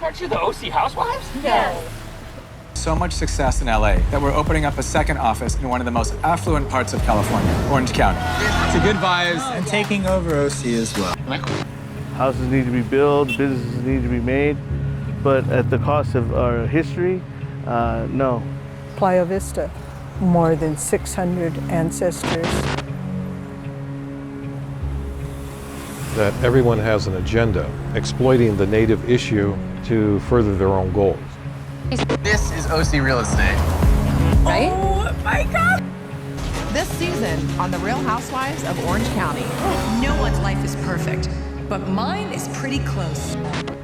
Aren't you the OC housewives? Yes. So much success in LA that we're opening up a second office in one of the most affluent parts of California, Orange County. It's a good vibes and taking over OC as well. Houses need to be built, businesses need to be made, but at the cost of our history, no. Playa Vista, more than 600 ancestors. That everyone has an agenda, exploiting the native issue to further their own goals. This is OC Real Estate. Right? Oh my God! This season on The Real Housewives of Orange County. No one's life is perfect, but mine is pretty close.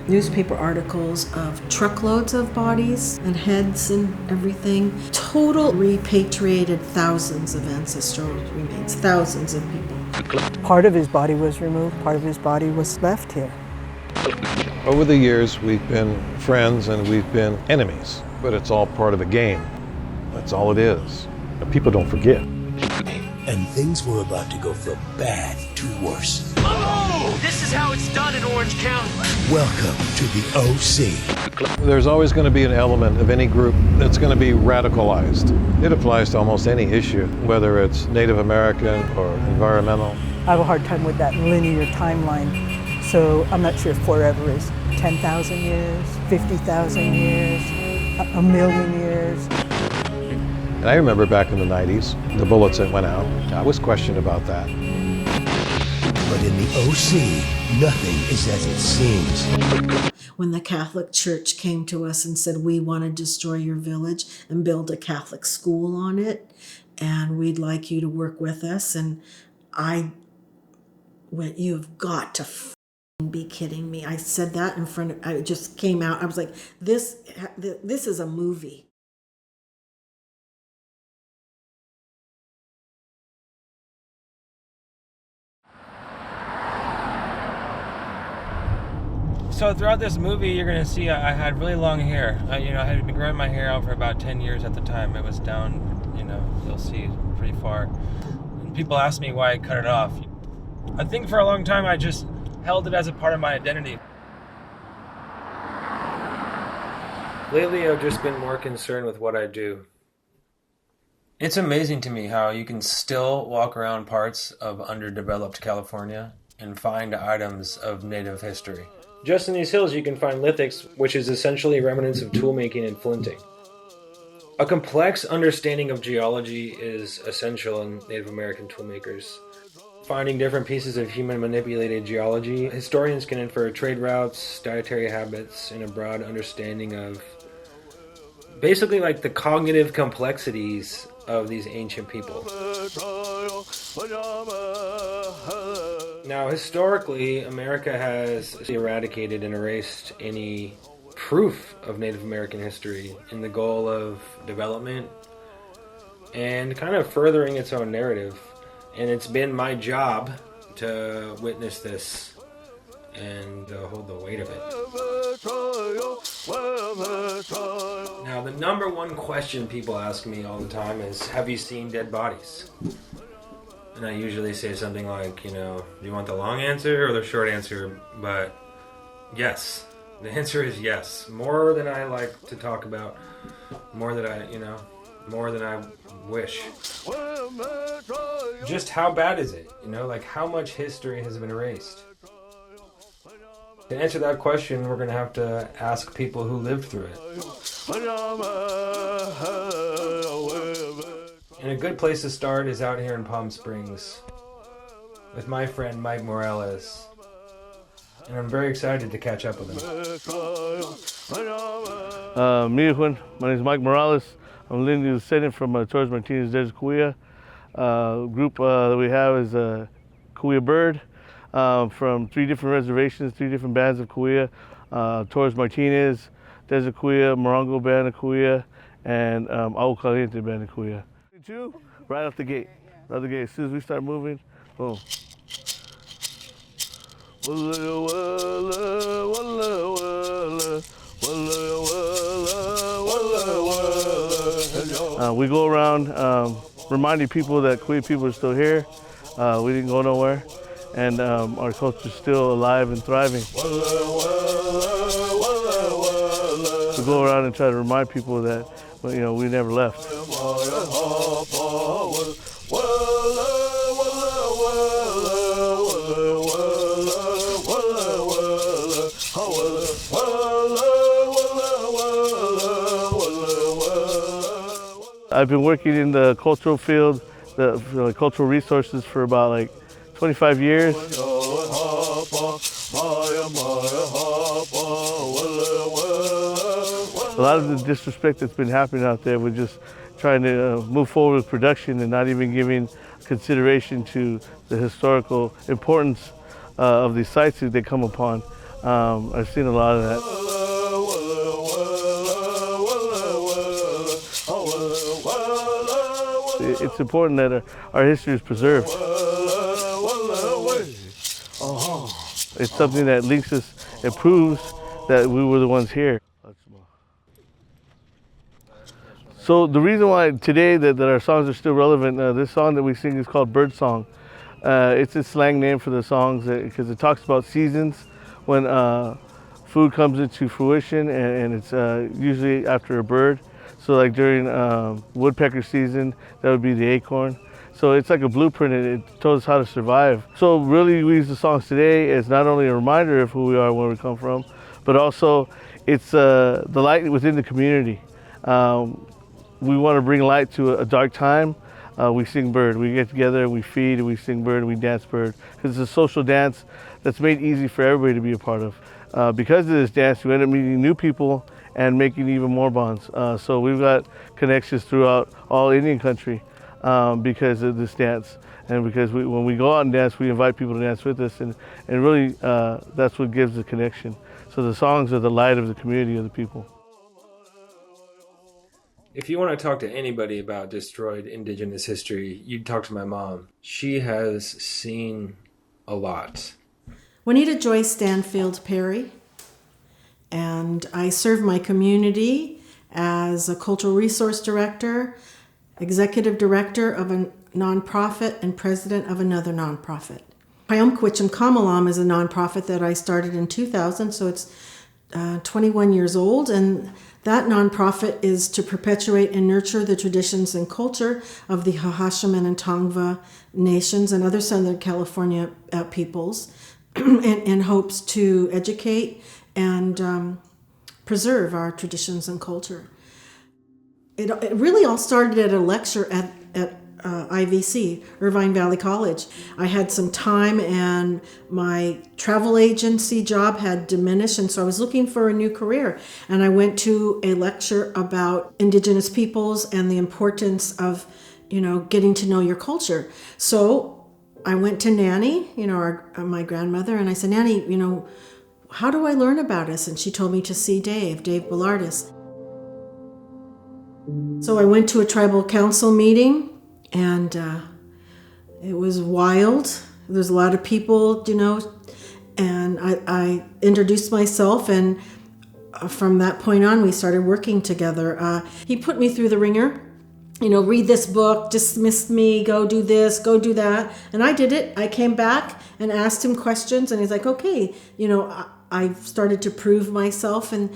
Newspaper articles of truckloads of bodies and heads and everything. Total repatriated thousands of ancestral remains, thousands of people. Part of his body was removed, part of his body was left here. Over the years, we've been friends and we've been enemies, but it's all part of the game. That's all it is. People don't forget. And things were about to go from bad to worse. Oh, this is how it's done in Orange County. Welcome to the OC. There's always going to be an element of any group that's going to be radicalized. It applies to almost any issue, whether it's Native American or environmental. I have a hard time with that linear timeline. So I'm not sure if forever is 10,000 years, 50,000 years, a million years. And I remember back in the 90s, the bullets that went out, I was questioned about that. But in the OC, nothing is as it seems. When the Catholic Church came to us and said, we want to destroy your village and build a Catholic school on it, and we'd like you to work with us, and I went, you've got to be kidding me. I said that in front of, I just came out, I was like, this is a movie. So throughout this movie, you're gonna see I had really long hair. I had been growing my hair out for about 10 years at the time. It was down, you'll see pretty far. And people ask me why I cut it off. I think for a long time I just held it as a part of my identity. Lately, I've just been more concerned with what I do. It's amazing to me how you can still walk around parts of underdeveloped California and find items of native history. Just in these hills, you can find lithics, which is essentially remnants of toolmaking and flinting. A complex understanding of geology is essential in Native American toolmakers. Finding different pieces of human-manipulated geology, historians can infer trade routes, dietary habits, and a broad understanding of basically like the cognitive complexities of these ancient people. Now, historically, America has eradicated and erased any proof of Native American history in the goal of development and kind of furthering its own narrative. And it's been my job to witness this and hold the weight of it. Now, the number one question people ask me all the time is, have you seen dead bodies? And I usually say something like, do you want the long answer or the short answer? But yes, the answer is yes. More than I like to talk about, more than I wish. Just how bad is it? How much history has been erased? To answer that question, we're going to have to ask people who lived through it. And a good place to start is out here in Palm Springs with my friend Mike Morales. And I'm very excited to catch up with him. My name is Mike Morales. I'm leading the descendant from Torres Martinez Desert Cahuilla. Group that we have is Cahuilla Bird from 3 different reservations, 3 different bands of Cahuilla. Torres Martinez, Desert Cahuilla, Morongo Band of Cahuilla, and Agua Caliente Band of Cahuilla. Right off the gate. Right off the gate. As soon as we start moving, boom. We go around reminding people that Cahuilla people are still here. We didn't go nowhere, and our culture is still alive and thriving. to go around and try to remind people that, you know, we never left. I've been working in the cultural field, the cultural resources for about like 25 years. A lot of the disrespect that's been happening out there, we're just trying to move forward with production and not even giving consideration to the historical importance of these sites that they come upon. I've seen a lot of that. It's important that our history is preserved. It's something that links us, it proves that we were the ones here. So the reason why today that our songs are still relevant, this song that we sing is called Bird Song. It's a slang name for the songs because it talks about seasons when food comes into fruition, and it's usually after a bird. So like during woodpecker season, that would be the acorn. So it's like a blueprint, and it tells us how to survive. So really we use the songs today as not only a reminder of who we are, where we come from, but also it's the light within the community. We want to bring light to a dark time. We sing bird. We get together, we feed, and we sing bird, and we dance bird. Because it's a social dance that's made easy for everybody to be a part of. Because of this dance, we end up meeting new people and making even more bonds. So we've got connections throughout all Indian country because of this dance. And because when we go out and dance, we invite people to dance with us. And really, that's what gives the connection. So the songs are the light of the community, of the people. If you want to talk to anybody about destroyed indigenous history, you'd talk to my mom. She has seen a lot. Juanita Joyce Stanfield Perry, and I serve my community as a cultural resource director, executive director of a nonprofit, and president of another nonprofit. Payamkwitcham Kamalam is a nonprofit that I started in 2000, so it's 21 years old, and that nonprofit is to perpetuate and nurture the traditions and culture of the Hahashaman and Tongva nations and other Southern California peoples in hopes to educate and preserve our traditions and culture. It really all started at a lecture at IVC, Irvine Valley College. I had some time and my travel agency job had diminished, and so I was looking for a new career. And I went to a lecture about indigenous peoples and the importance of, getting to know your culture. So I went to Nanny, my grandmother, and I said, Nanny, how do I learn about us? And she told me to see Dave Billardis. So I went to a tribal council meeting, and it was wild. There's a lot of people, and I introduced myself, and from that point on, we started working together. He put me through the ringer, read this book, dismissed me, go do this, go do that. And I did it. I came back and asked him questions, and he's like, okay, I started to prove myself. And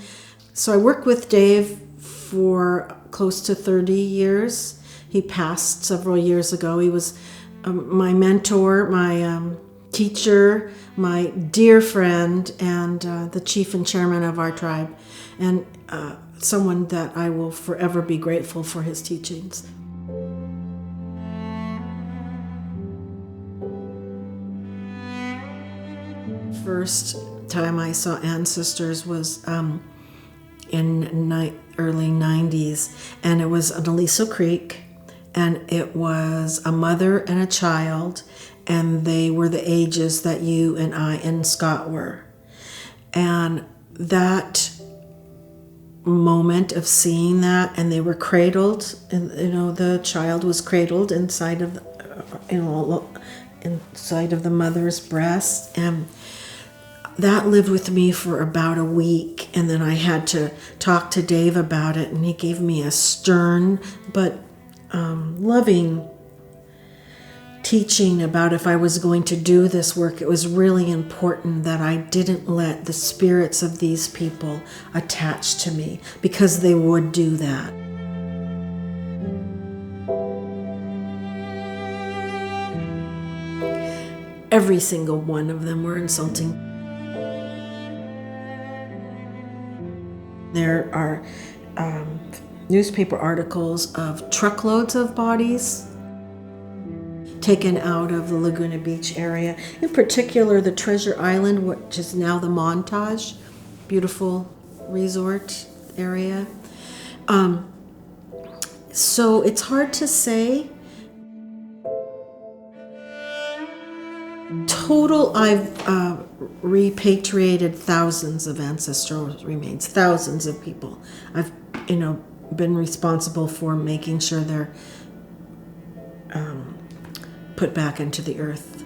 so I worked with Dave for close to 30 years. He passed several years ago. He was my mentor, my teacher, my dear friend, and the chief and chairman of our tribe, and someone that I will forever be grateful for his teachings. First time I saw ancestors was in early 90s, and it was on Aliso Creek. And it was a mother and a child, and they were the ages that you and I and Scott were. And that moment of seeing that, and they were cradled, and the child was cradled inside of the mother's breast, and that lived with me for about a week. And then I had to talk to Dave about it, and he gave me a stern but loving teaching about if I was going to do this work, it was really important that I didn't let the spirits of these people attach to me, because they would do that. Every single one of them were insulting. There are newspaper articles of truckloads of bodies taken out of the Laguna Beach area. In particular, the Treasure Island, which is now the Montage, beautiful resort area. So it's hard to say. Total, I've repatriated thousands of ancestral remains, thousands of people. I've, been responsible for making sure they're put back into the earth.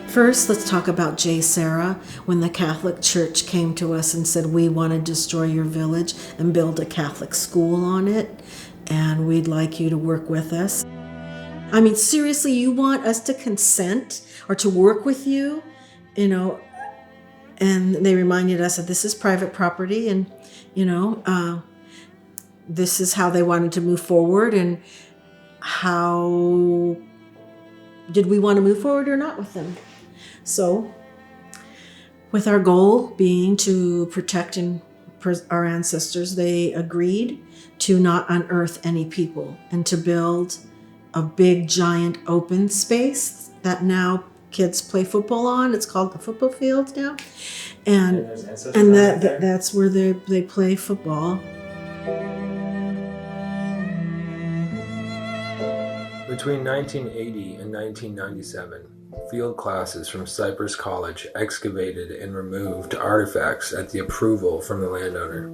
First, let's talk about J. Sarah, when the Catholic Church came to us and said, we want to destroy your village and build a Catholic school on it, and we'd like you to work with us. I mean, seriously, you want us to consent or to work with you, and they reminded us that this is private property, and, this is how they wanted to move forward, and how did we want to move forward or not with them. So, with our goal being to protect our ancestors, they agreed to not unearth any people and to build a big, giant open space that now kids play football on. It's called the football field now. And that's where they play football. Between 1980 and 1997, field classes from Cypress College excavated and removed artifacts at the approval from the landowner.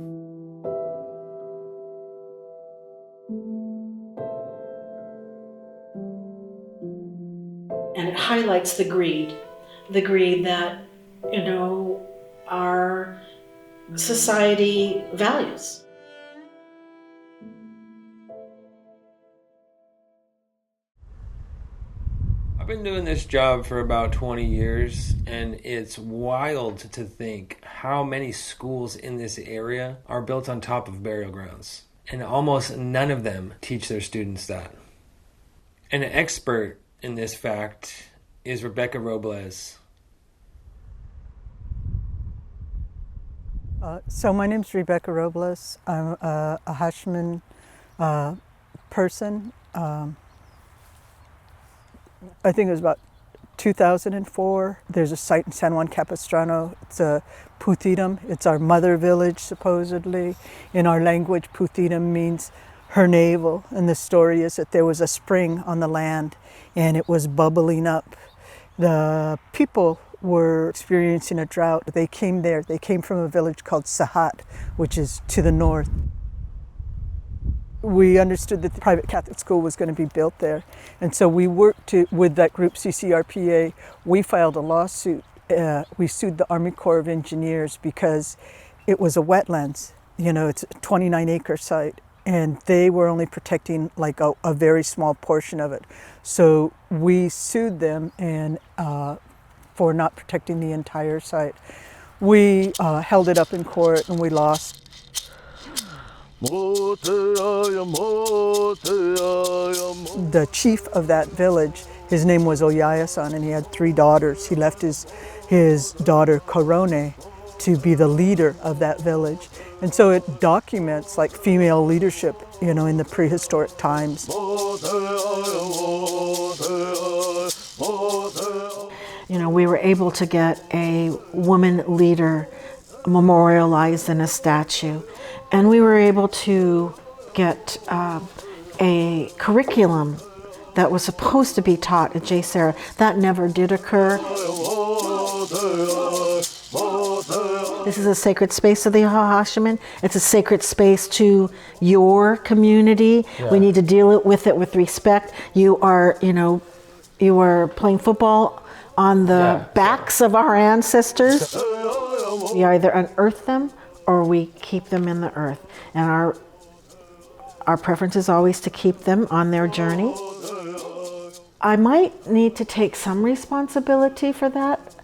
And it highlights the greed that, our society values. I've been doing this job for about 20 years, and it's wild to think how many schools in this area are built on top of burial grounds, and almost none of them teach their students that. An expert in this fact is Robles. So my name's Rebecca Robles. I'm a Hashman person. I think it was about 2004. There's a site in San Juan Capistrano. It's a Puthitam. It's our mother village, supposedly. In our language, Puthitam means her navel. And the story is that there was a spring on the land and it was bubbling up. The people were experiencing a drought. They came there. They came from a village called Sahat, which is to the north. We understood that the private Catholic school was going to be built there. And so we worked with that group, CCRPA. We filed a lawsuit. We sued the Army Corps of Engineers because it was a wetlands. It's a 29-acre site. And they were only protecting like a very small portion of it. So we sued them for not protecting the entire site. We held it up in court and we lost. The chief of that village, his name was Oyayasan, and he had 3 daughters. He left his daughter Corone to be the leader of that village. And so it documents like female leadership, in the prehistoric times. We were able to get a woman leader memorialized in a statue. And we were able to get a curriculum that was supposed to be taught at J. Sarah. That never did occur. This is a sacred space of the Hashman. It's a sacred space to your community. Yeah. We need to deal with it with respect. You are playing football on the backs of our ancestors. We either unearth them or we keep them in the earth. And our preference is always to keep them on their journey. I might need to take some responsibility for that,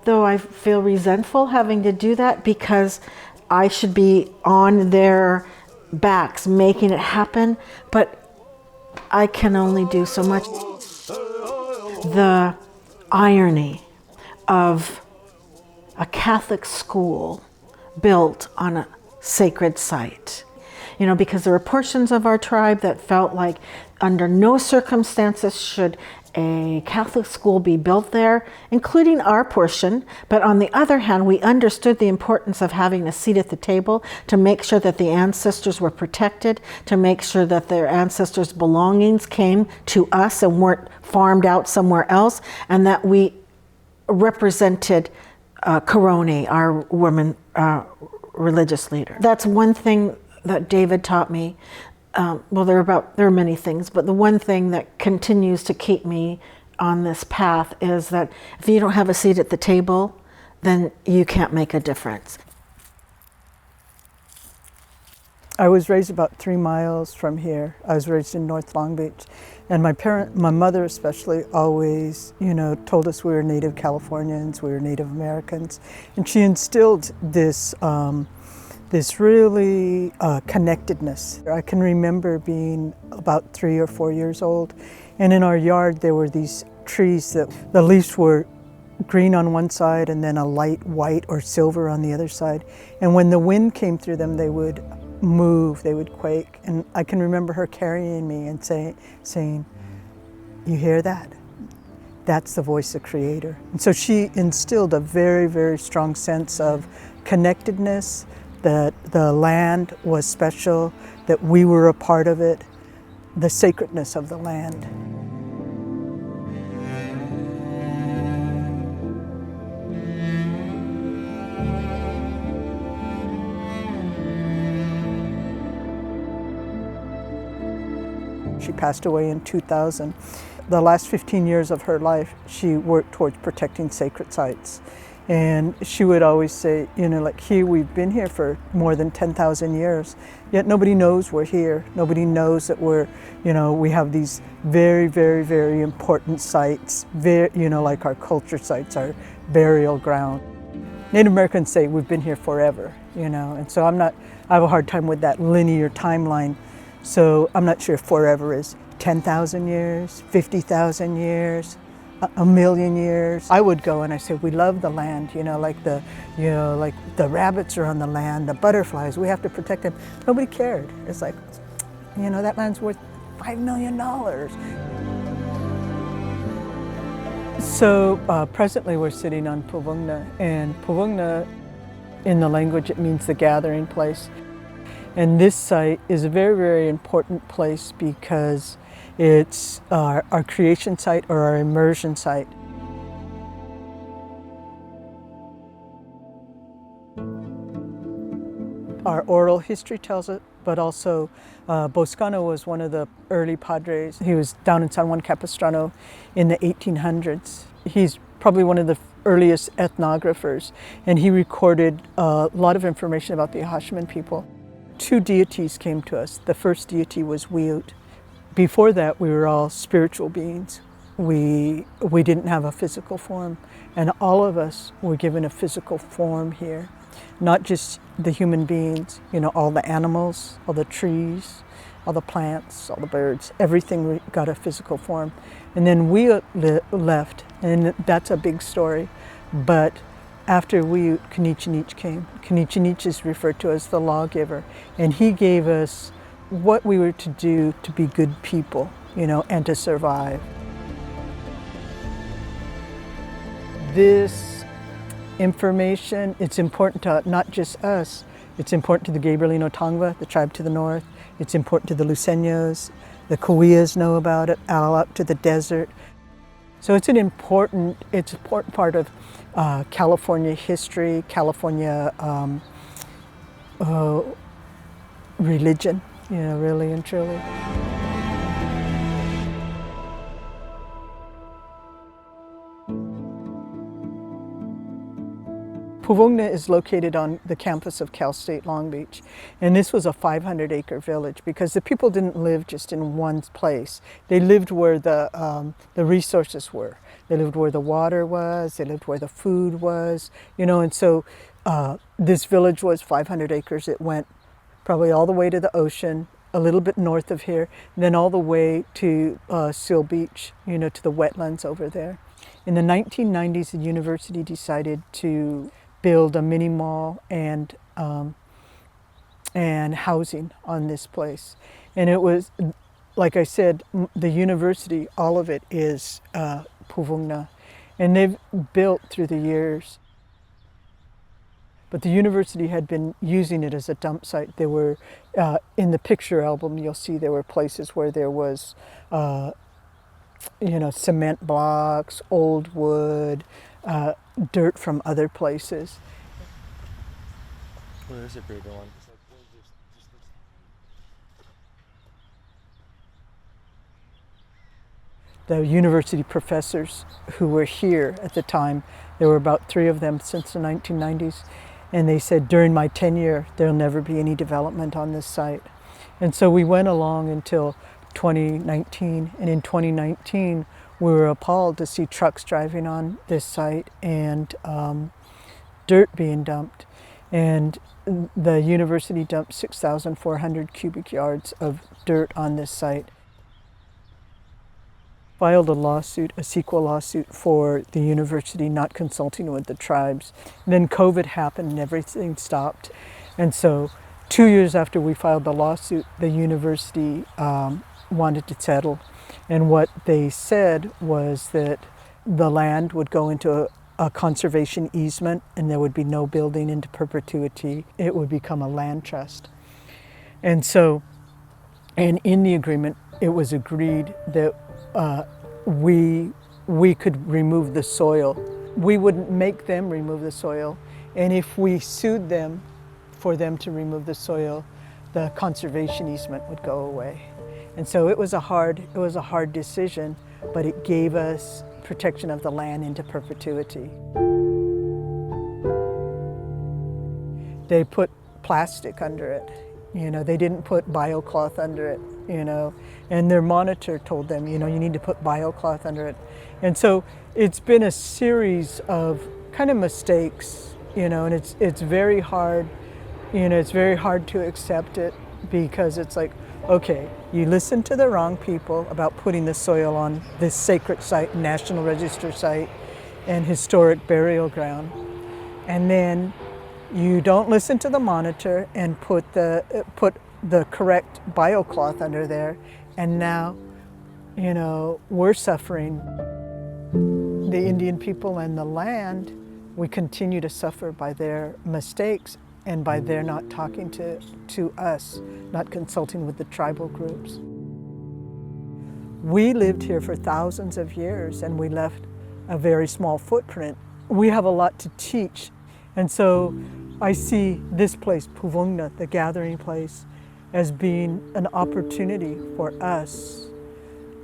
though I feel resentful having to do that because I should be on their backs making it happen, but I can only do so much. The irony of a Catholic school built on a sacred site. You know, because there were portions of our tribe that felt like under no circumstances should a Catholic school be built there, including our portion. But on the other hand, we understood the importance of having a seat at the table to make sure that the ancestors were protected, to make sure that their ancestors' belongings came to us and weren't farmed out somewhere else, and that we represented Korone, our woman religious leader. That's one thing that David taught me. Well, there are many things, but the one thing that continues to keep me on this path is that if you don't have a seat at the table, then you can't make a difference. I was raised about 3 miles from here. I was raised in North Long Beach. And my mother especially, always, told us we were Native Californians, we were Native Americans. And she instilled this really connectedness. I can remember being about 3 or 4 years old, and in our yard there were these trees that the leaves were green on one side and then a light white or silver on the other side. And when the wind came through them, they would move, they would quake. And I can remember her carrying me and saying, "You hear that? That's the voice of Creator." And so she instilled a very, very strong sense of connectedness, that the land was special, that we were a part of it, the sacredness of the land. She passed away in 2000. The last 15 years of her life, she worked towards protecting sacred sites. And she would always say, like, here, we've been here for more than 10,000 years, yet nobody knows we're here. Nobody knows that we have these very, very, very important sites, like our culture sites, our burial ground. Native Americans say we've been here forever, and so I have a hard time with that linear timeline. So I'm not sure if forever is 10,000 years, 50,000 years, a million years. I would go and I say, we love the land, like the rabbits are on the land, the butterflies, we have to protect them. Nobody cared. It's like, that land's worth $5 million. So presently we're sitting on Puvungna, and Puvungna, in the language, it means the gathering place. And this site is a very, very important place because it's our creation site or our immersion site. Our oral history tells it, but also Boscano was one of the early padres. He was down in San Juan Capistrano in the 1800s. He's probably one of the earliest ethnographers, and he recorded a lot of information about the Ahashman people. 2 deities came to us. The first deity was Wiut. Before that, we were all spiritual beings. We didn't have a physical form, and all of us were given a physical form here. Not just the human beings, all the animals, all the trees, all the plants, all the birds, everything got a physical form. And then we left, and that's a big story. But after Wiut, Kanichanich came. Kanichanich is referred to as the lawgiver, and he gave us what we were to do to be good people, and to survive. This information, it's important to not just us, it's important to the Gabrielino Tongva, the tribe to the north, it's important to the Luceños, the Cahuillas know about it, all up to the desert. So it's an important part of California history, California religion, really and truly. Puvungna is located on the campus of Cal State Long Beach, and this was a 500-acre village because the people didn't live just in one place. They lived where the resources were. They lived where the water was. They lived where the food was. And so this village was 500 acres. It went probably all the way to the ocean, a little bit north of here, then all the way to Seal Beach, to the wetlands over there. In the 1990s, the university decided to build a mini mall and housing on this place. And it was, like I said, the university, all of it is Puvungna. And they've built through the years. But the university had been using it as a dump site. There were, in the picture album, you'll see there were places where there was, cement blocks, old wood, dirt from other places. Well, there's a bigger one. The university professors who were here at the time, there were about 3 of them since the 1990s, and they said, during my tenure, there'll never be any development on this site. And so we went along until 2019, and in 2019, we were appalled to see trucks driving on this site and dirt being dumped. And the university dumped 6,400 cubic yards of dirt on this site. Filed a lawsuit, a CEQA lawsuit for the university not consulting with the tribes. And then COVID happened and everything stopped. And so 2 years after we filed the lawsuit, the university wanted to settle. And what they said was that the land would go into a conservation easement and there would be no building into perpetuity. It would become a land trust. And so, and in the agreement, it was agreed that we could remove the soil. We wouldn't make them remove the soil. And if we sued them for them to remove the soil, the conservation easement would go away. And so it was a hard decision, but it gave us protection of the land into perpetuity. They put plastic under it. They didn't put biocloth under it, and their monitor told them, you need to put biocloth under it. And so it's been a series of kind of mistakes, and it's very hard, it's very hard to accept it because it's like, okay, you listened to the wrong people about putting the soil on this sacred site, National Register site, and historic burial ground. And then you don't listen to the monitor and put the correct biocloth under there. And now, we're suffering. The Indian people and the land, we continue to suffer by their mistakes and by their not talking to us, not consulting with the tribal groups. We lived here for thousands of years and we left a very small footprint. We have a lot to teach. And so I see this place, Puvungna, the gathering place, as being an opportunity for us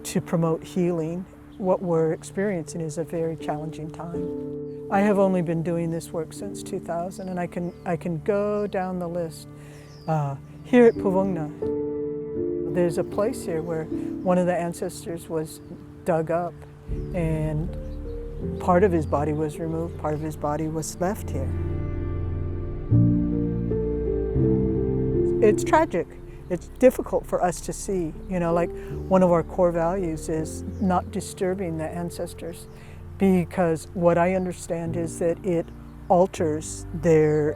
to promote healing. What we're experiencing is a very challenging time. I have only been doing this work since 2000, and I can go down the list. Here at Puvungna, there's a place here where one of the ancestors was dug up, and part of his body was removed, part of his body was left here. It's tragic. It's difficult for us to see. Like one of our core values is not disturbing the ancestors, because what I understand is that it alters their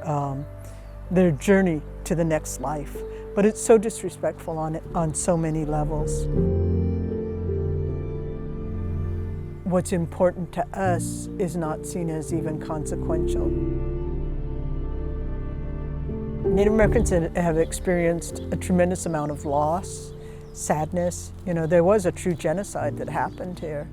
journey to the next life. But it's so disrespectful on so many levels. What's important to us is not seen as even consequential. Native Americans have experienced a tremendous amount of loss, sadness. There was a true genocide that happened here.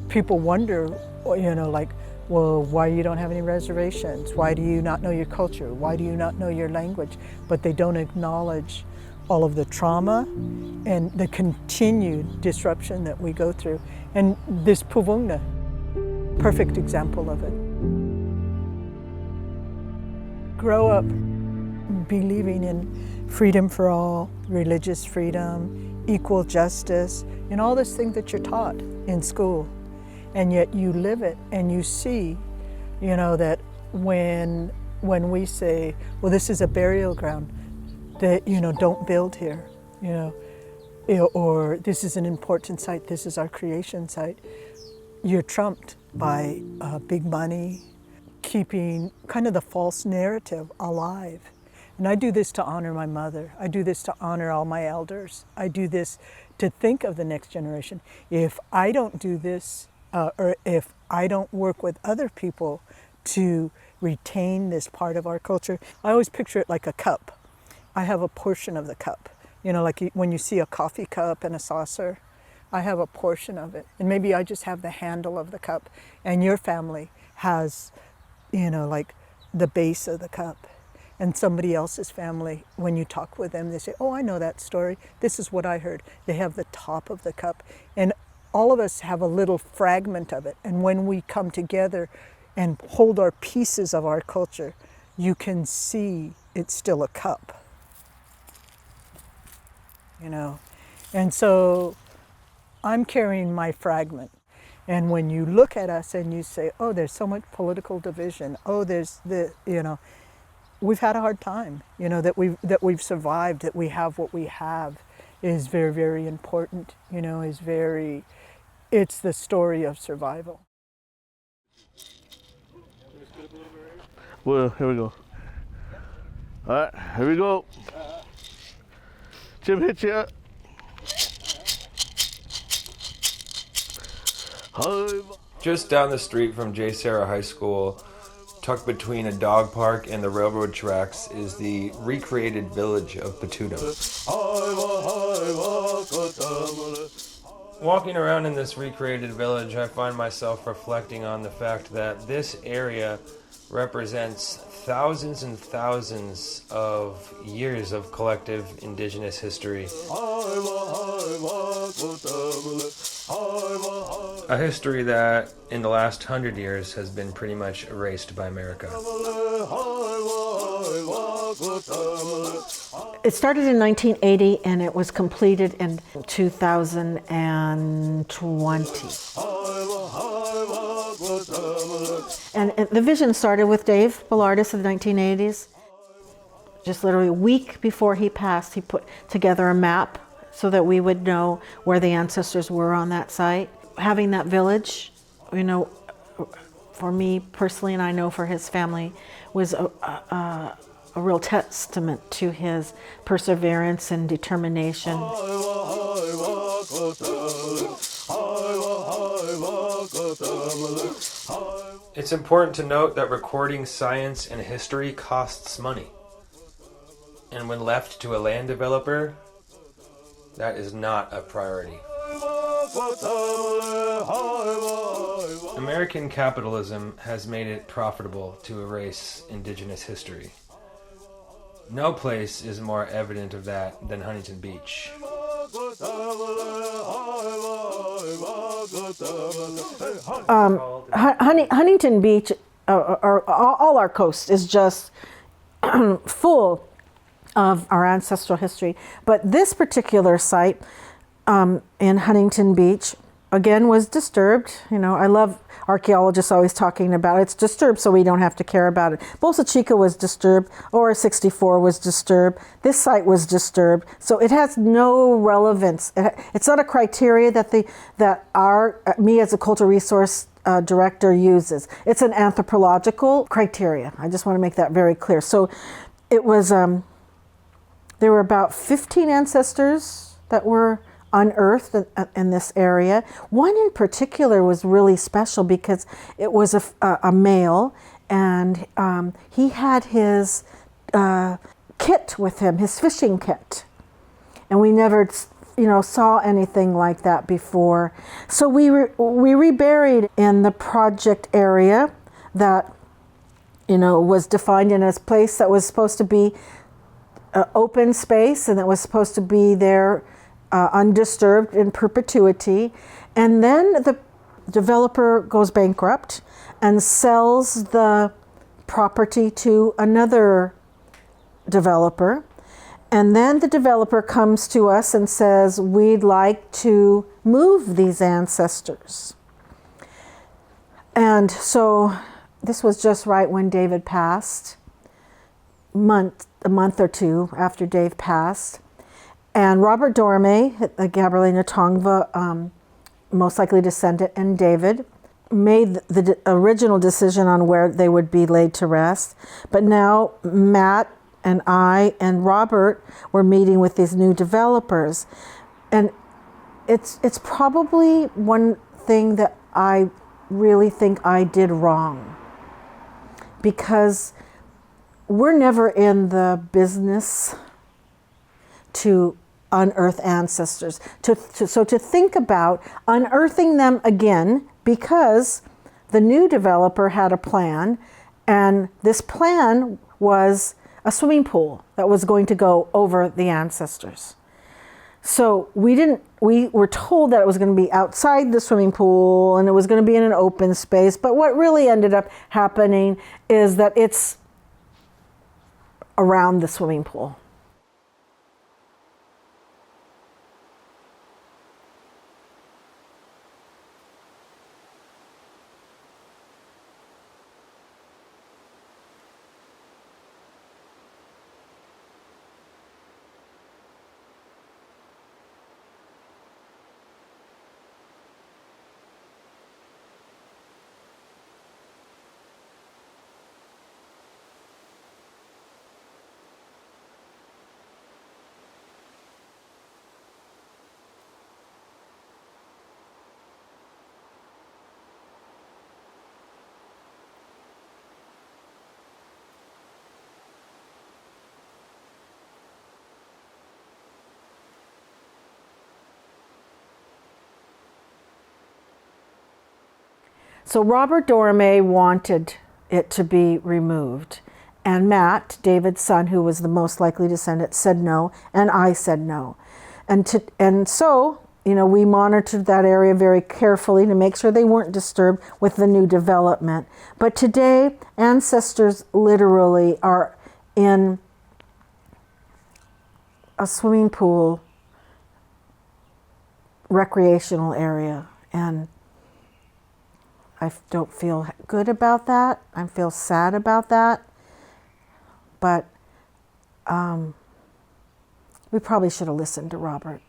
People wonder, well, why you don't have any reservations? Why do you not know your culture? Why do you not know your language? But they don't acknowledge all of the trauma and the continued disruption that we go through. And this Puvungna, perfect example of it. grow up believing in freedom for all, religious freedom, equal justice, and all these things that you're taught in school. And yet you live it and you see, that when we say, well, this is a burial ground, that, don't build here, or this is an important site, this is our creation site, you're trumped by big money, keeping kind of the false narrative alive. And I do this to honor my mother. I do this to honor all my elders. I do this to think of the next generation. If I don't do this, or if I don't work with other people to retain this part of our culture, I always picture it like a cup. I have a portion of the cup. Like when you see a coffee cup and a saucer, I have a portion of it. And maybe I just have the handle of the cup, and your family has, like the base of the cup. And somebody else's family, when you talk with them, they say, oh, I know that story. This is what I heard. They have the top of the cup. And all of us have a little fragment of it. And when we come together and hold our pieces of our culture, you can see it's still a cup. And so I'm carrying my fragment. And when you look at us and you say, oh, there's so much political division. Oh, there's we've had a hard time, that we've survived, that we have what we have is very, very important, it's the story of survival. Well, here we go. All right, here we go. Jim, hit you. Just down the street from J. Sarah High School, tucked between a dog park and the railroad tracks, is the recreated village of Patutum. Walking around in this recreated village, I find myself reflecting on the fact that this area represents thousands and thousands of years of collective indigenous history. A history that, in the last 100 years, has been pretty much erased by America. It started in 1980 and it was completed in 2020. And the vision started with Dave Ballardis in the 1980s. Just literally a week before he passed, he put together a map so that we would know where the ancestors were on that site. Having that village, for me personally, and I know for his family, was a real testament to his perseverance and determination. It's important to note that recording science and history costs money. And when left to a land developer, that is not a priority. American capitalism has made it profitable to erase indigenous history. No place is more evident of that than Huntington Beach. Huntington Beach, or all our coast, is just full of our ancestral history. But this particular site in Huntington Beach, again, was disturbed. I love archaeologists always talking about it. It's disturbed so we don't have to care about it. Bolsa Chica was disturbed, Ora 64 was disturbed, this site was disturbed, so it has no relevance. It's not a criteria that me as a cultural resource director uses. It's an anthropological criteria. I just want to make that very clear. So it was, there were about 15 ancestors that were unearthed in this area. One in particular was really special because it was a male, and he had his kit with him, his fishing kit, and we never saw anything like that before. So we reburied in the project area that was defined in a place that was supposed to be open space, and that was supposed to be there undisturbed in perpetuity. And then the developer goes bankrupt and sells the property to another developer. And then the developer comes to us and says, we'd like to move these ancestors. And so this was just right when David passed, a month or two after Dave passed. And Robert Dorame, the Gabrielina Tongva, most likely descendant, and David made the original decision on where they would be laid to rest. But now Matt and I and Robert were meeting with these new developers. And it's probably one thing that I really think I did wrong, because we're never in the business to unearth ancestors. So to think about unearthing them again, because the new developer had a plan, and this plan was a swimming pool that was going to go over the ancestors. So we were told that it was going to be outside the swimming pool and it was going to be in an open space. But what really ended up happening is that it's around the swimming pool. So Robert Dorame wanted it to be removed. And Matt, David's son, who was the most likely descendant, said no, and I said no. And so, we monitored that area very carefully to make sure they weren't disturbed with the new development. But today, ancestors literally are in a swimming pool recreational area, and I don't feel good about that. I feel sad about that. But we probably should have listened to Robert.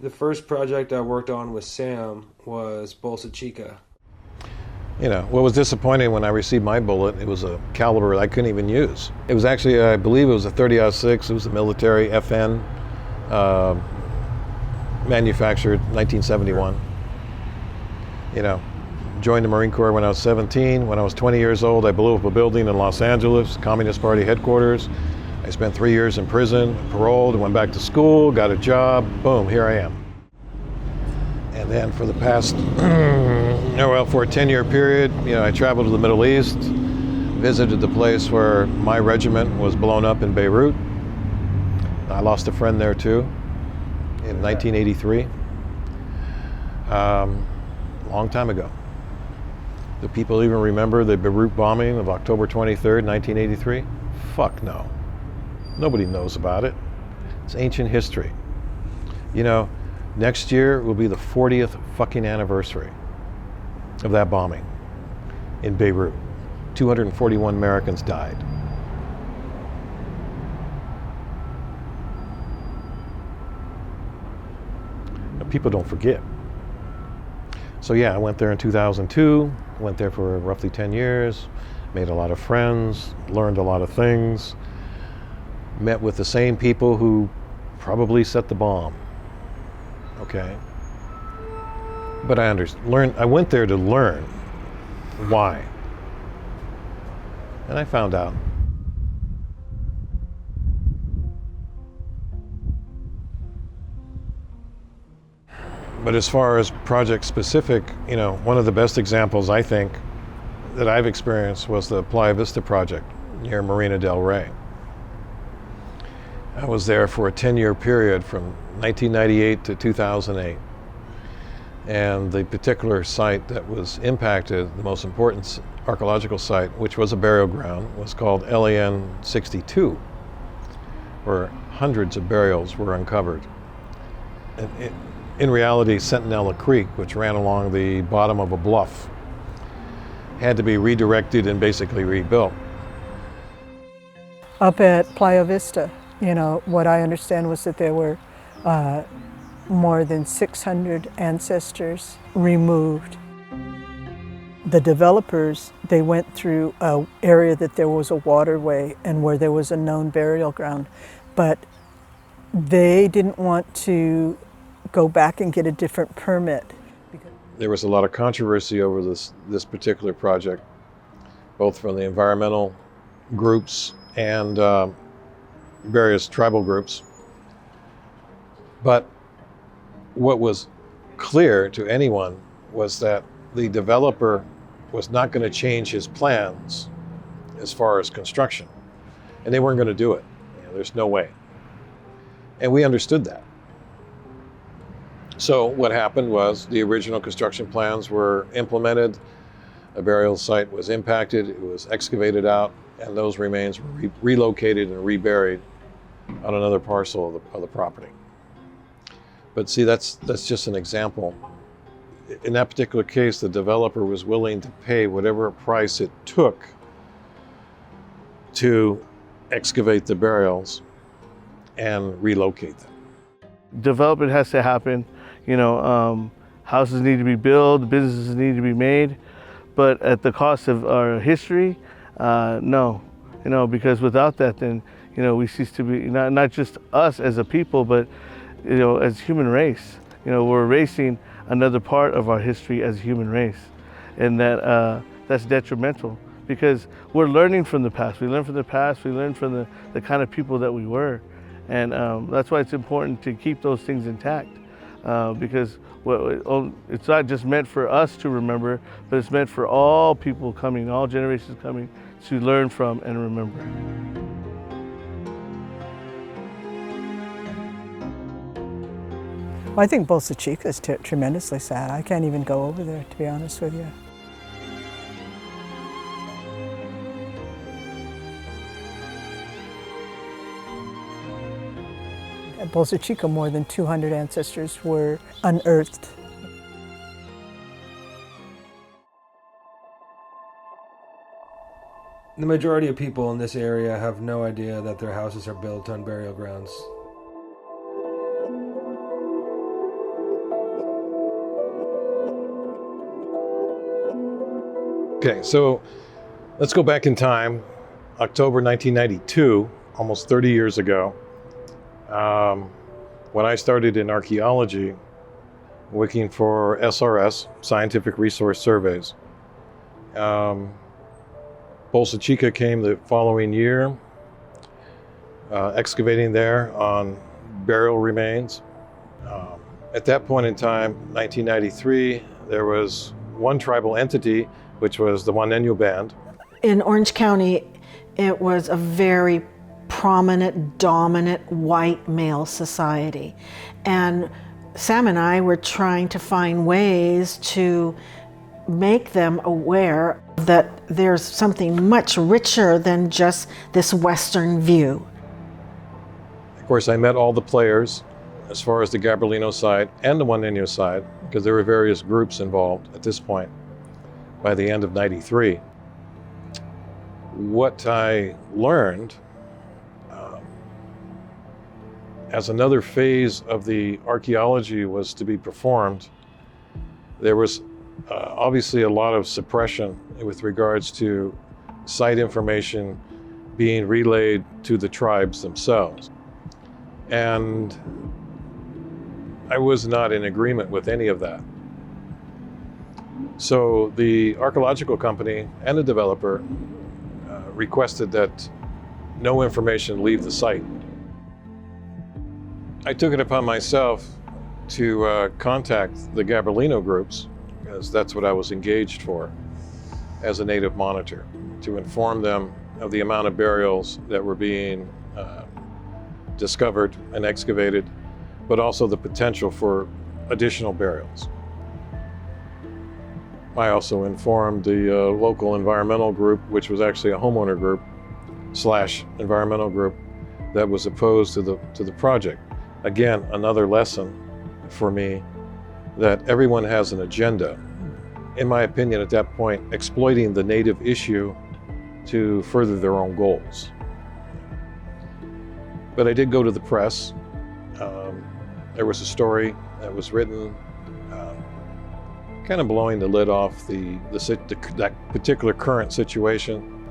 The first project I worked on with Sam was Bolsa Chica. What was disappointing when I received my bullet, it was a caliber I couldn't even use. It was actually, I believe it was a 30-06, it was a military FN, manufactured 1971. Joined the Marine Corps when I was 17. When I was 20 years old, I blew up a building in Los Angeles, Communist Party headquarters. I spent 3 years in prison, paroled, went back to school, got a job, boom, here I am. And then for the past, for a 10-year period, I traveled to the Middle East, visited the place where my regiment was blown up in Beirut. I lost a friend there too, in 1983. Long time ago. Do people even remember the Beirut bombing of October 23rd, 1983? Fuck no. Nobody knows about it. It's ancient history. Next year will be the 40th fucking anniversary of that bombing in Beirut. 241 Americans died. Now, people don't forget. So yeah, I went there in 2002, went there for roughly 10 years, made a lot of friends, learned a lot of things, met with the same people who probably set the bomb. Okay, but I went there to learn why, and I found out. But as far as project specific, one of the best examples I think that I've experienced was the Playa Vista project near Marina del Rey. I was there for a 10-year period from 1998 to 2008. And the particular site that was impacted, the most important archaeological site, which was a burial ground, was called LAN 62, where hundreds of burials were uncovered. And in reality, Sentinella Creek, which ran along the bottom of a bluff, had to be redirected and basically rebuilt. Up at Playa Vista, what I understand was that there were more than 600 ancestors removed. The developers, they went through an area that there was a waterway and where there was a known burial ground, but they didn't want to go back and get a different permit. There was a lot of controversy over this particular project, both from the environmental groups and various tribal groups. But what was clear to anyone was that the developer was not going to change his plans as far as construction, and they weren't going to do it. There's no way. And we understood that. So what happened was the original construction plans were implemented, a burial site was impacted, it was excavated out, and those remains were relocated and reburied on another parcel of the property. But see, that's just an example. In that particular case, the developer was willing to pay whatever price it took to excavate the burials and relocate them. Development has to happen. Houses need to be built, businesses need to be made, but at the cost of our history, no. Because without that, then we cease to be not just us as a people, but as human race. We're erasing another part of our history as a human race, and that's detrimental because we're learning from the past. We learn from the past. We learn from the kind of people that we were, and that's why it's important to keep those things intact. Because it's not just meant for us to remember, but it's meant for all people coming, all generations coming, to learn from and remember. Well, I think Bolsa Chica is tremendously sad. I can't even go over there, to be honest with you. At Bolsa Chica, more than 200 ancestors were unearthed. The majority of people in this area have no idea that their houses are built on burial grounds. Okay, so let's go back in time, October 1992, almost 30 years ago. When I started in archaeology, working for SRS, Scientific Resource Surveys, Bolsa Chica came the following year, excavating there on burial remains. At that point in time, 1993, there was one tribal entity, which was the Juaneño Band. In Orange County, it was a very prominent, dominant white male society. And Sam and I were trying to find ways to make them aware that there's something much richer than just this Western view. Of course, I met all the players as far as the Gabrielino side and the Juaneño side, because there were various groups involved at this point by the end of '93. What I learned as another phase of the archaeology was to be performed, there was obviously a lot of suppression with regards to site information being relayed to the tribes themselves. And I was not in agreement with any of that. So the archaeological company and the developer requested that no information leave the site. I took it upon myself to contact the Gabrielino groups, because that's what I was engaged for as a native monitor, to inform them of the amount of burials that were being discovered and excavated, but also the potential for additional burials. I also informed the local environmental group, which was actually a homeowner group / environmental group that was opposed to the project. Again, another lesson for me that everyone has an agenda. In my opinion, at that point, exploiting the native issue to further their own goals. But I did go to the press. There was a story that was written kind of blowing the lid off that particular current situation.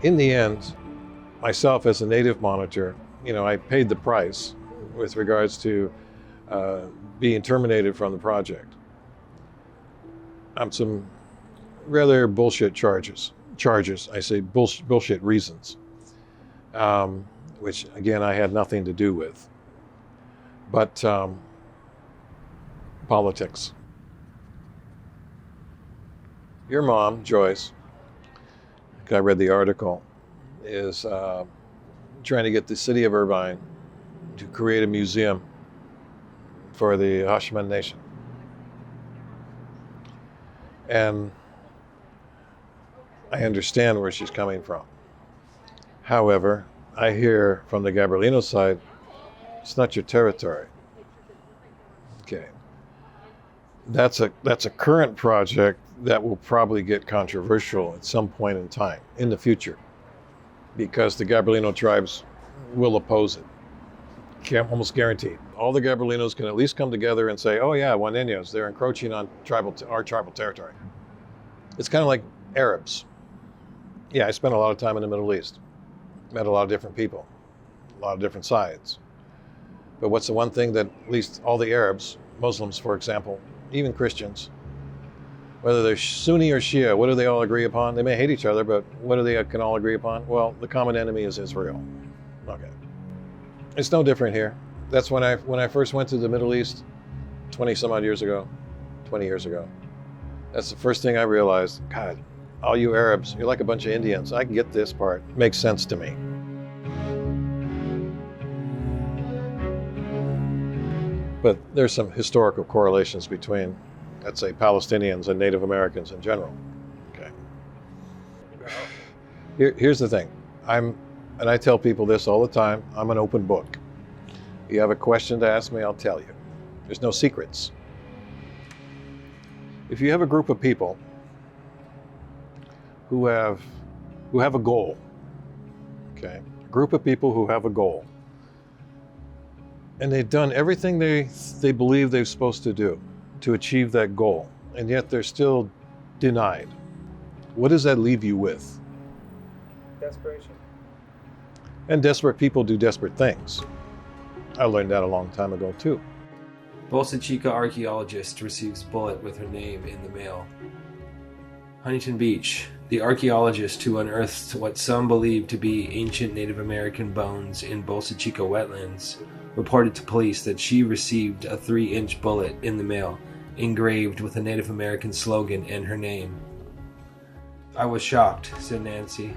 In the end, myself as a native monitor, I paid the price with regards to being terminated from the project. Some rather bullshit charges. I say bullshit reasons, which again I had nothing to do with. But politics. Your mom, Joyce, I read the article, is trying to get the city of Irvine to create a museum for the Hashman Nation. And I understand where she's coming from. However, I hear from the Gabrielino side, it's not your territory. Okay. That's a current project that will probably get controversial at some point in time in the future, because the Gabrielino tribes will oppose it. Almost guaranteed. All the Gabrielinos can at least come together and say, oh yeah, Juaneños, they're encroaching on our tribal territory. It's kind of like Arabs. Yeah, I spent a lot of time in the Middle East. Met a lot of different people, a lot of different sides. But what's the one thing that at least all the Arabs, Muslims for example, even Christians, whether they're Sunni or Shia, what do they all agree upon? They may hate each other, but what do they can all agree upon? Well, the common enemy is Israel. Okay. It's no different here. That's when I first went to the Middle East 20 years ago. That's the first thing I realized. God, all you Arabs, you're like a bunch of Indians. I can get this part. It makes sense to me. But there's some historical correlations between, let's say, Palestinians and Native Americans in general. Okay. Here's the thing. And I tell people this all the time, I'm an open book. You have a question to ask me, I'll tell you. There's no secrets. If you have a group of people who have a goal, okay, a group of people who have a goal, and they've done everything they believe they're supposed to do to achieve that goal, and yet they're still denied, what does that leave you with? Desperation. And desperate people do desperate things. I learned that a long time ago too. Bolsa Chica archaeologist receives bullet with her name in the mail. Huntington Beach, the archaeologist who unearthed what some believe to be ancient Native American bones in Bolsa Chica wetlands, reported to police that she received a 3-inch bullet in the mail, engraved with a Native American slogan and her name. I was shocked, said Nancy.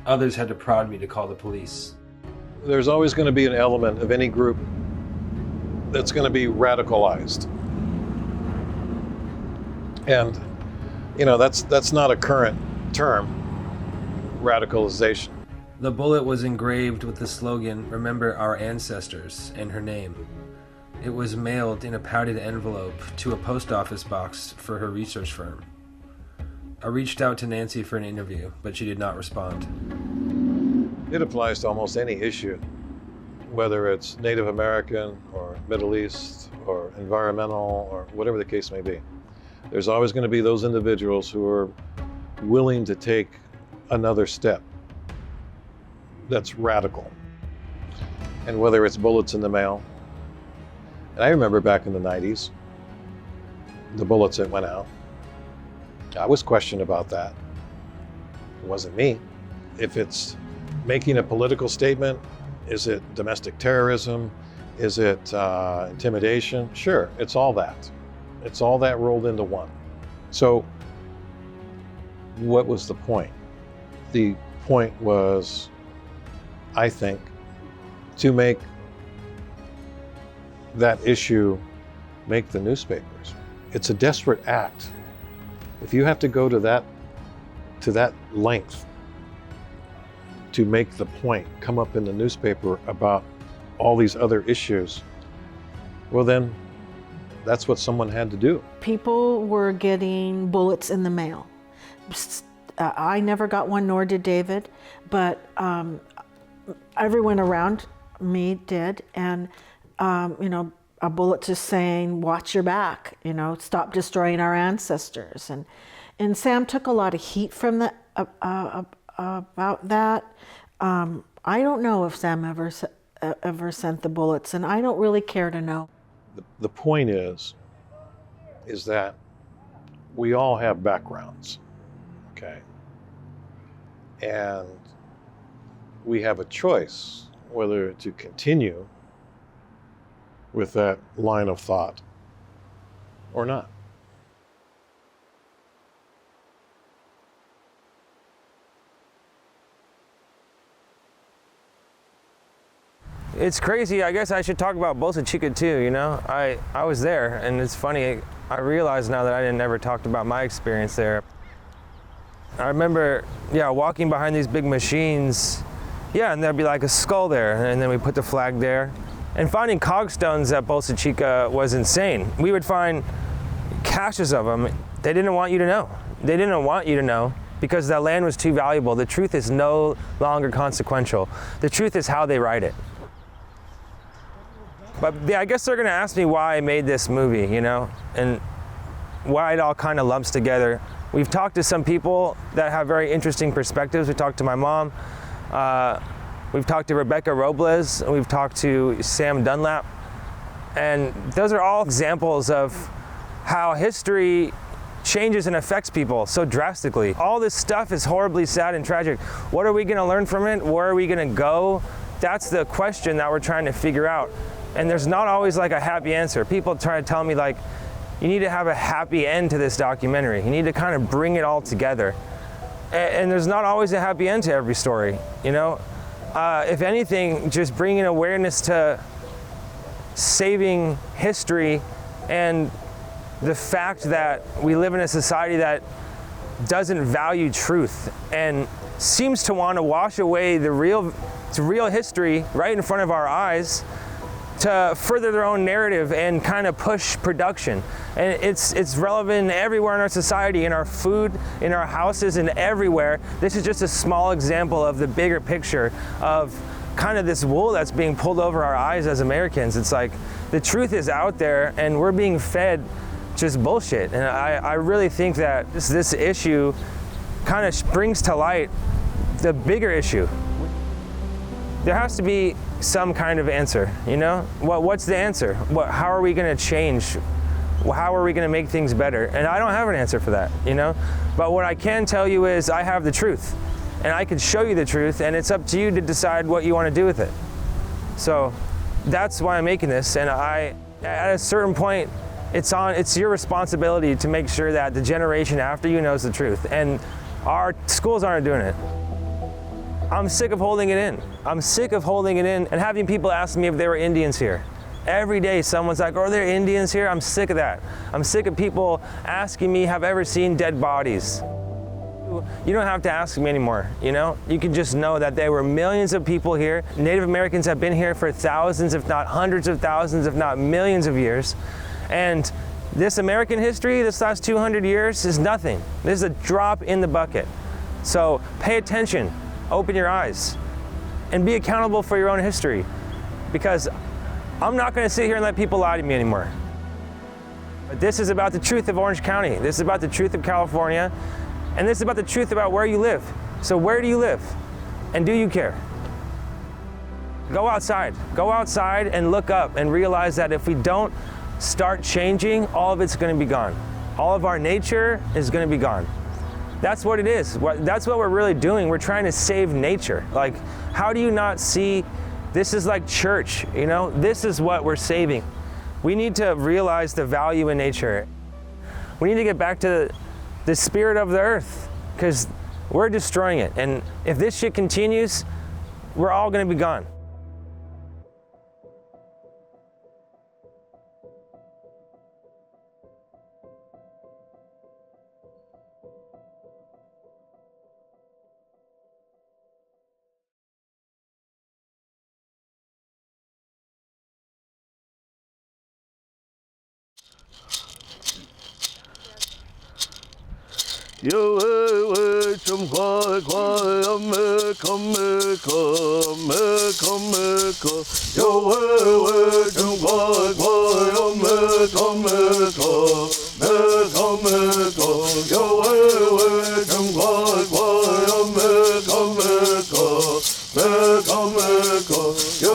Others had to prod me to call the police. There's always going to be an element of any group that's going to be radicalized. And, that's not a current term, radicalization. The bullet was engraved with the slogan, "Remember our ancestors," and her name. It was mailed in a padded envelope to a post office box for her research firm. I reached out to Nancy for an interview, but she did not respond. It applies to almost any issue, whether it's Native American or Middle East or environmental or whatever the case may be. There's always going to be those individuals who are willing to take another step that's radical. And whether it's bullets in the mail, and I remember back in the 90s, the bullets that went out, I was questioned about that. It wasn't me. If it's making a political statement, is it domestic terrorism? Is it intimidation? Sure, it's all that. It's all that rolled into one. So what was the point? The point was, I think, to make that issue make the newspapers. It's a desperate act. If you have to go to that length to make the point come up in the newspaper about all these other issues, well then, that's what someone had to do. People were getting bullets in the mail. I never got one, nor did David, but everyone around me did. And, you know, a bullet just saying, watch your back, you know, stop destroying our ancestors. And Sam took a lot of heat from that, about that. I don't know if Sam ever sent the bullets, and I don't really care to know. The point is that we all have backgrounds, okay? And we have a choice whether to continue with that line of thought or not. It's crazy. I guess I should talk about Bolsa Chica too, you know? I was there, and it's funny, I realize now that I never talked about my experience there. I remember, walking behind these big machines, and there'd be like a skull there, and then we put the flag there. And finding cogstones at Bolsa Chica was insane. We would find caches of them. They didn't want you to know. They didn't want you to know because that land was too valuable. The truth is no longer consequential. The truth is how they write it. But I guess they're gonna ask me why I made this movie, you know, and why it all kind of lumps together. We've talked to some people that have very interesting perspectives. We talked to my mom. We've talked to Rebecca Robles. And we've talked to Sam Dunlap. And those are all examples of how history changes and affects people so drastically. All this stuff is horribly sad and tragic. What are we gonna learn from it? Where are we gonna go? That's the question that we're trying to figure out. And there's not always like a happy answer. People try to tell me like, you need to have a happy end to this documentary. You need to kind of bring it all together. And there's not always a happy end to every story, you know? If anything, just bringing awareness to saving history and the fact that we live in a society that doesn't value truth and seems to want to wash away the real history right in front of our eyes to further their own narrative and kind of push production. And it's relevant everywhere in our society, in our food, in our houses, and everywhere. This is just a small example of the bigger picture of kind of this wool that's being pulled over our eyes as Americans. It's like the truth is out there and we're being fed just bullshit. And I really think that this issue kind of brings to light the bigger issue. There has to be some kind of answer, you know? What's the answer? How are we gonna change? How are we gonna make things better? And I don't have an answer for that, you know? But what I can tell you is I have the truth, and I can show you the truth, and it's up to you to decide what you wanna do with it. So that's why I'm making this, and at a certain point, it's your responsibility to make sure that the generation after you knows the truth, and our schools aren't doing it. I'm sick of holding it in. I'm sick of holding it in and having people ask me if there were Indians here. Every day someone's like, are there Indians here? I'm sick of that. I'm sick of people asking me, have I ever seen dead bodies? You don't have to ask me anymore, you know? You can just know that there were millions of people here. Native Americans have been here for thousands, if not hundreds of thousands, if not millions of years. And this American history, this last 200 years, is nothing. This is a drop in the bucket. So pay attention. Open your eyes and be accountable for your own history, because I'm not going to sit here and let people lie to me anymore. But this is about the truth of Orange County. This is about the truth of California, and this is about the truth about where you live. So where do you live? And do you care? Go outside and look up and realize that if we don't start changing, all of it's going to be gone. All of our nature is going to be gone. That's what it is. That's what we're really doing. We're trying to save nature. Like, how do you not see this is like church, you know? This is what we're saving. We need to realize the value in nature. We need to get back to the spirit of the earth, because we're destroying it. And if this shit continues, we're all gonna be gone. Yo, we chum kwa kwa, me come. Yo, we chum kwa kwa, me come. Yo, we chum kwa kwa, me come. Yo,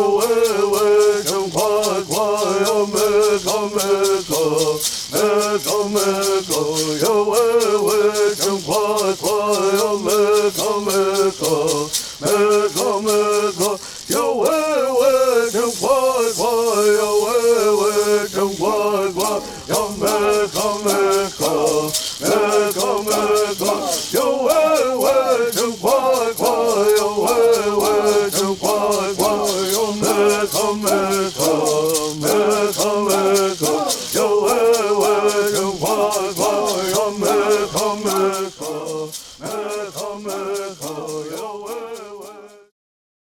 we chum kwa kwa, me come. Yo, we chum kwa kwa, me come. Yo, we chum kwa kwa, yo, we chum kwa kwa, yo, me come. Yo, we chum kwa kwa, yo, we chum kwa kwa, yo, me come. Yo, we chum kwa kwa, yo, me come. Yo,